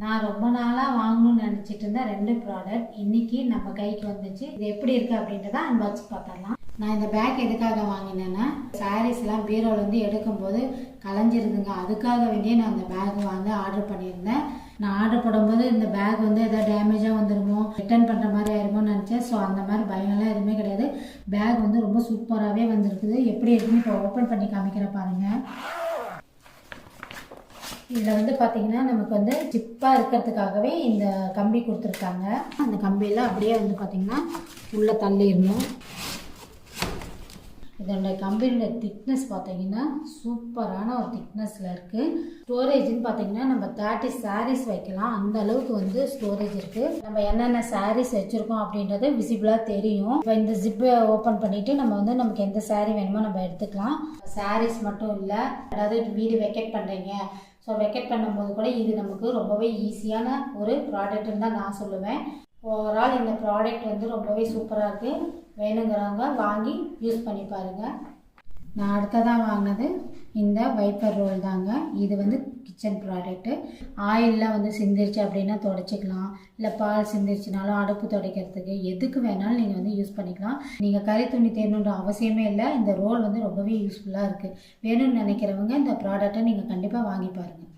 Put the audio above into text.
நான் ரொம்ப நாளாக வாங்கணும்னு நினச்சிட்டு இருந்தேன் 2 ப்ராடக்ட் இன்றைக்கி நம்ம கைக்கு வந்துச்சு. இது எப்படி இருக்குது அப்படின்றத அன்பாக்ஸ் பார்த்தரலாம். நான் இந்த பேக் எதுக்காக வாங்கினேன்னா, சாரீஸ்லாம் பீரோலேருந்து எடுக்கும்போது கலைஞ்சிருந்துங்க. அதுக்காக வேண்டியே நான் இந்த பேக் ஆர்டர் பண்ணியிருந்தேன். நான் ஆர்டர் போடும்போது இந்த பேக் எதாவது டேமேஜாக வந்துடுமோ, ரிட்டர்ன் பண்ணுற மாதிரி ஆயிருமோன்னு நினச்சேன். ஸோ அந்த மாதிரி பயம்லாம் எதுவுமே கிடையாது. பேக் ரொம்ப சூப்பராகவே வந்திருக்குது. எப்படி இருக்குன்னு இப்போ ஓப்பன் பண்ணி காமிக்கிற பாருங்கள். இதில் பார்த்தீங்கன்னா நமக்கு சிப்பாக இருக்கிறதுக்காகவே இந்த கம்பி கொடுத்துருக்காங்க. அந்த கம்பியில் அப்படியே பார்த்தீங்கன்னா உள்ளே தள்ளிடணும். இதோட கம்பியோட திக்னஸ் பார்த்தீங்கன்னா சூப்பரான ஒரு திக்னஸில் இருக்குது. ஸ்டோரேஜ்னு பார்த்தீங்கன்னா நம்ம 30 சாரீஸ் வைக்கலாம். அந்த அளவுக்கு ஸ்டோரேஜ் இருக்குது. நம்ம என்னென்ன சாரீஸ் வச்சுருக்கோம் அப்படின்றது விசிபிளாக தெரியும். இப்போ இந்த ஜிப்பை ஓப்பன் பண்ணிவிட்டு நம்ம நமக்கு எந்த சாரீ வேணுமோ நம்ம எடுத்துக்கலாம். சாரீஸ் மட்டும் இல்லை, அதாவது வீடு வெக்கேட் பண்ணுறீங்க, ஸோ வெக்கேட் பண்ணும்போது கூட இது நமக்கு ரொம்பவே ஈஸியான ஒரு ப்ராடக்ட்னு தான் நான் சொல்லுவேன். ஓவரால் இந்த ப்ராடக்ட் ரொம்பவே சூப்பராக இருக்குது. வேணுங்கிறவங்க வாங்கி யூஸ் பண்ணி பாருங்கள். நான் அடுத்ததாக வாங்கினது இந்த வைப்பர் ரோல் தாங்க. இது கிச்சன் ப்ராடக்ட்டு. ஆயிலில் சிந்திருச்சு அப்படின்னா துடைச்சிக்கலாம். இல்லை பால் சிந்திருச்சுனாலும் அடுப்பு துடைக்கிறதுக்கு எதுக்கு வேணாலும் நீங்கள் யூஸ் பண்ணிக்கலாம். நீங்கள் கறி துணி தேடணுன்ற அவசியமே இல்லை. இந்த ரோல் ரொம்பவே யூஸ்ஃபுல்லாக இருக்குது. வேணும்னு நினைக்கிறவங்க இந்த ப்ராடக்ட்டை நீங்கள் கண்டிப்பாக வாங்கி பாருங்கள்.